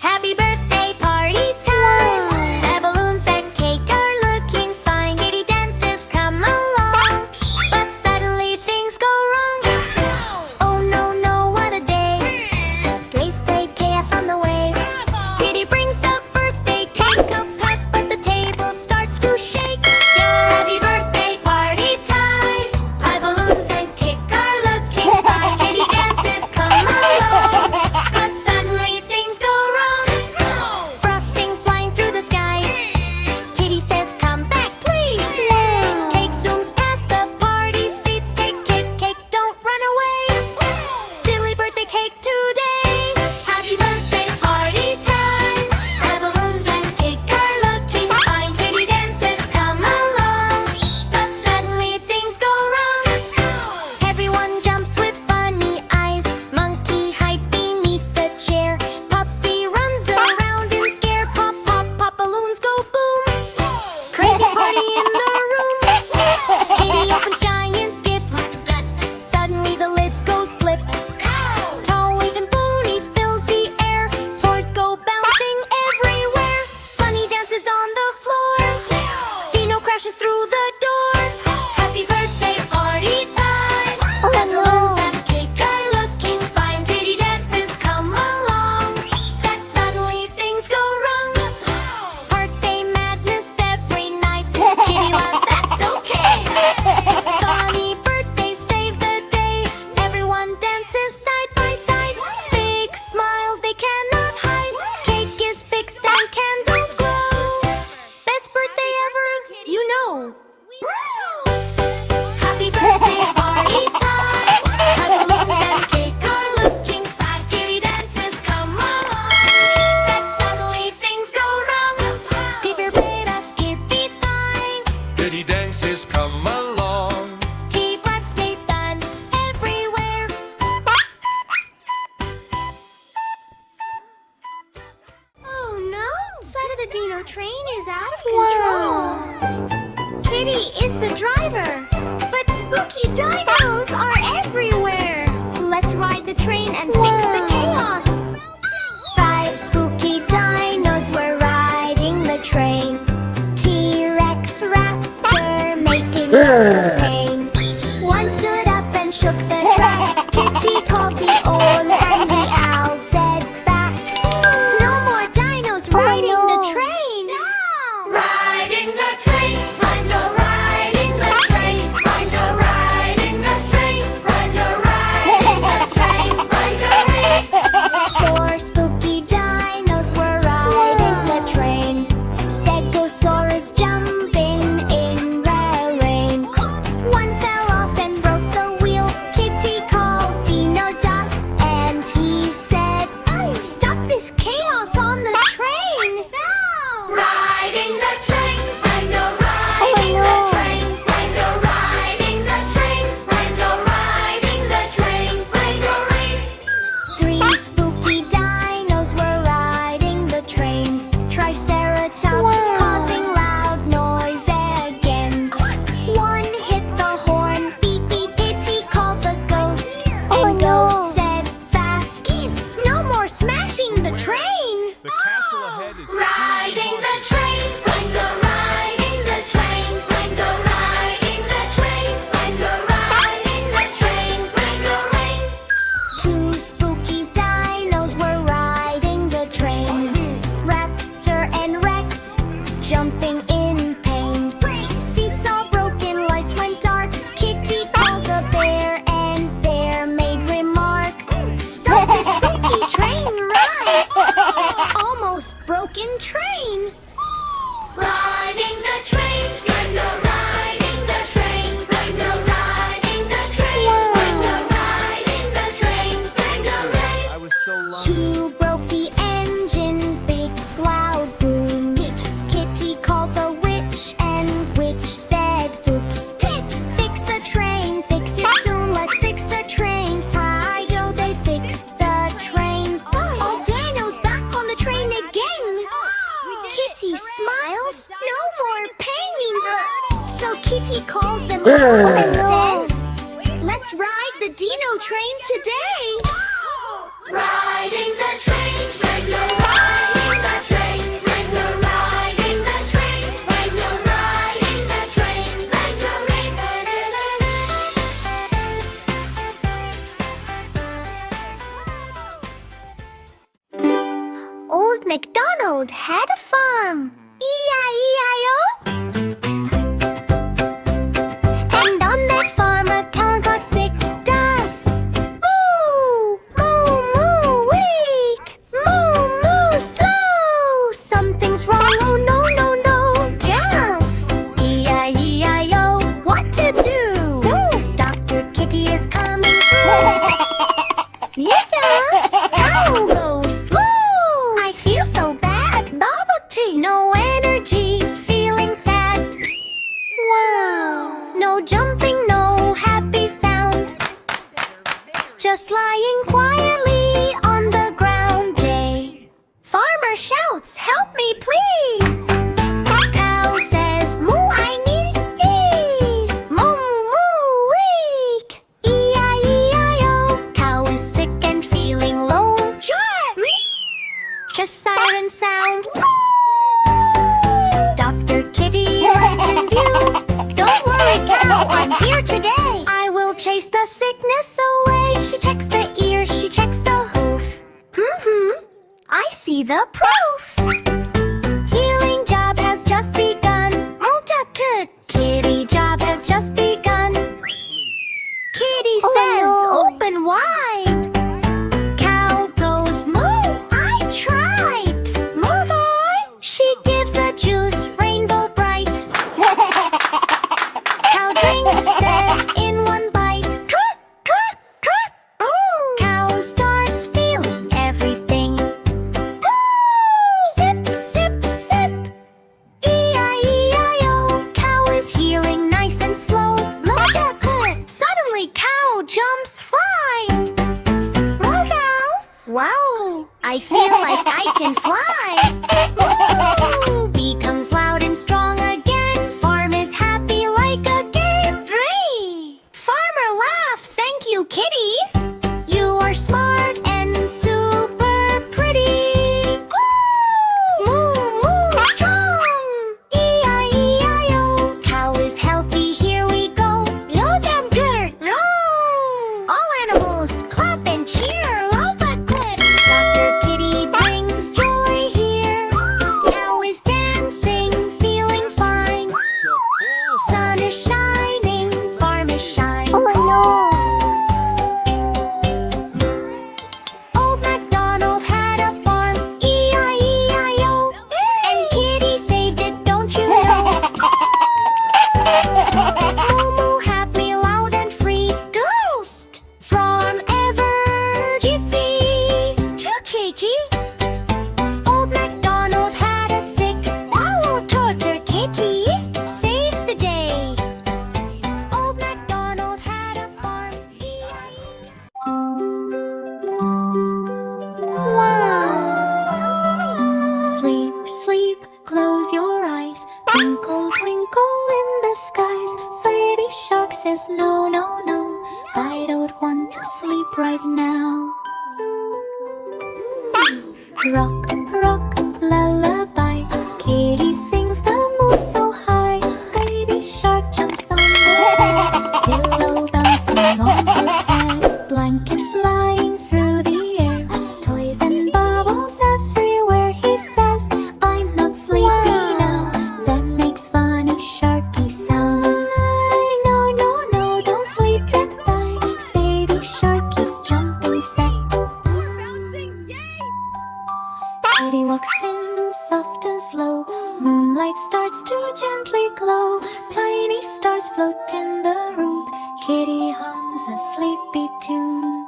Happy birthday party time! The balloons and cake are looking fine. Kitty dances come along, but suddenly things go wrong. Oh no, no, what a day! Grace fake chaos on the way. Kitty brings the birthday cake up past, but the table starts to shake. Happy birthday party time! My balloons and cake are looking fine. Kitty dances come along, but suddenly things go wrong. Frosting flying through the sky. Kitty says, "Come back, please." Cake zooms past the party seats. Cake, cake, cake, don't run away. Silly birthday cake today. Happy birthday party time. The balloons and cake are looking fine. Kitty dances come along, but suddenly things go wrong. Everyone jumps with funny eyes. Monkey hides beneath the chair. Puppy runs around in scare. Pop, pop, pop, balloons go boom. Crazy party in the room. Kitty opens giant gift. Suddenly the lid goes flip. Tall waving pony fills the air. Toys go bouncing everywhere. Funny dances on the floor. Dino crashes through the door. Happy birthday party time. The balloons and cake are looking fine. Kitty dances come along, but suddenly things go wrong. Birthday madness every night. Kitty laughs, that's okay. Funny birthday save the day. Everyone dances side by side. Big smiles they cannot hide. Cake is fixed and candles glow. Best birthday ever, you know. Happy birthday party time. The balloons and cake are looking fine. Kitty dances come along, but suddenly things go wrong. People bid us kitty fine. Kitty dances come along. Keep let's stay fun everywhere. Oh no! Side of the Dino train is out of control. Kitty is the driver, but spooky dinos are everywhere. Let's ride the train and fix the chaos. 5 spooky dinos were riding the train. T-Rex, Raptor, making lots of pain. One stood up and shook the track. Kitty called the old and the owl said back, "No more dinos riding the train." Riding the train, Rhino riding the train, Rhino riding the train, Rhino riding the train, Rhino riding. 4 spooky dinos were riding the train. Stegosaurus jumping in the rain. One fell off and broke the wheel. Kitty called Dino Doc and he said, "Stop this chaos on the train." Riding the train, Rhino riding the train, Rhino riding the train, Rhino riding the train, Rhino riding. 3 spooky dinos were riding the train. Triceratops causing loud noise again. One hit the horn, beep beep. Kitty called the ghost, and ghost said fast, "No more smashing the train." The castle ahead is Riding the train, Rhino riding the train, Rhino riding the train, Rhino riding the train, Rhino riding. 2 spooky dinos were riding the train. Raptor and Rex jumping in pain. Seats all broken, lights went dark. Kitty called the bear and bear made remark, "Stop this spooky train ride." Almost broken train. Riding the train, Rhino riding the train, Rhino riding the train, Rhino riding the train, Rhino riding. I was so lucky. 2 broke the engine, big loud boom. Kitty called the witch and witch said, "Oops, fix the train, fix it soon, let's fix the train." Hi do they fix the train. All dinos back on the train again. Kitty smiles, no more pain. So Kitty calls them home and says, "Let's ride the Dino train today." Riding the train, Rhino riding. MacDonald had a farm. E-I-E-I-O. And on that farm a cow got sick. Does moo, moo, moo, weak. Moo, moo, slow. Something's wrong. Oh no, no, no. Cows. E-I-E-I-O. What to do? Dr. Kitty is coming through. Yeah, cow goes slow. I feel so bad. Bubble tea. No energy. Feeling sad. Wow. No jumping, no happy sound. Just lying quietly on the ground. Jay. Farmer shouts, help me please. Cow says, moo, I need ease. Moo, moo, weak. E-I-E-I-O. Cow is sick and feeling low. Just siren sound. Dr. Kitty runs in view. Don't worry, cow, I'm here today. I will chase the sickness away. She checks the ears, she checks the hoof. I see the proof. Healing job has just begun. Kitty job has just begun. Kitty says, open wide. Cow goes, moo, I tried. Moo boy. She gives a juice, rainbow bright. Cow drinks it in one bite. Trot, trot, trot. Cow starts feeling everything. Sip, sip, sip. E-I-E-I-O. Cow is healing nice and slow. Look at it. Suddenly cow jumps flying. Wow, I feel like I can fly. Woo! Becomes loud and strong again. Farm is happy like a game. Three. Farmer laughs. Thank you, Kitty. You are smart and super pretty. Woo! Moo, moo, strong. E-I-E-I-O. Cow is healthy, here we go. No damn dirt, no. All animals clap and cheer. Love but quit. Dr. Kitty brings joy here. Cow is dancing, feeling fine. Sun is shining, farm is shining. Old MacDonald had a farm, E-I-E-I-O. And Kitty saved it, don't you know? Moo moo happy, loud and free. Ghost from ever jiffy. Kitty. Old MacDonald had a sick. Owl torture Kitty saves the day. Old MacDonald had a farm. Wow. Sleep, sleep, close your eyes. Twinkle, twinkle in the skies. Lady Shark says no, no, no. I don't want to sleep right now. Rock, rock, lullaby. Kitty sings the moon so high. Baby shark jumps on the bed. Pillow bouncing on his head. Blanket flying through the air. Toys and bubbles everywhere. He says, I'm not sleepy now. Then makes funny sharky sounds. No, no, no, don't sleep yet, bye. Baby shark is jumping set. Kitty walks in soft and slow. Moonlight starts to gently glow. Tiny stars float in the room. Kitty hums a sleepy tune.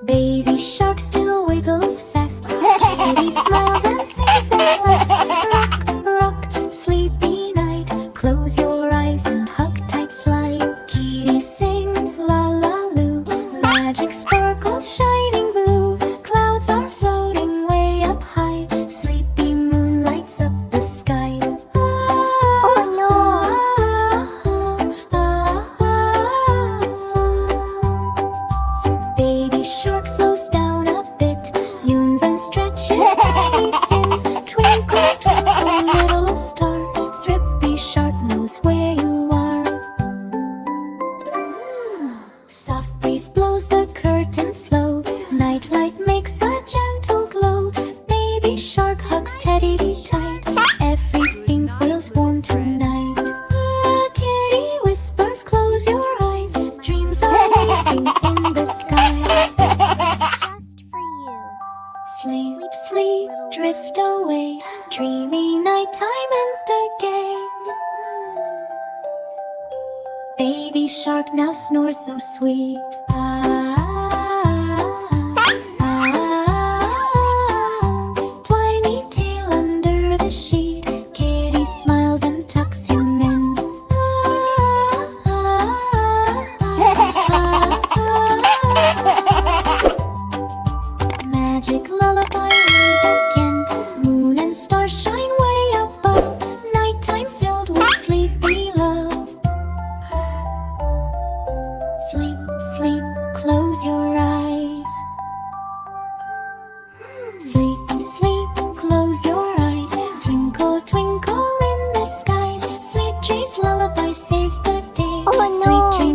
Baby shark still wiggles fast. Kitty smiles and sings at last. Rock, rock, sleepy night. Close your eyes and hug tight slide. Kitty sings la la loo. Magic sparkles shining blue. Clouds are floating way up high. Sleepy moon lights up the sky. Oh no. Baby shark now snores so sweet. Tiny tail under the sheet. Kitty smiles and tucks him in. Magic lullaby rings again. Moon and stars shine way above. Nighttime filled with sleepy love. Sleep, sleep, close your eyes. Sleep, sleep, close your eyes. Twinkle, twinkle in the skies. Sweet dreams lullaby saves the day. Oh, no. Sweet dreams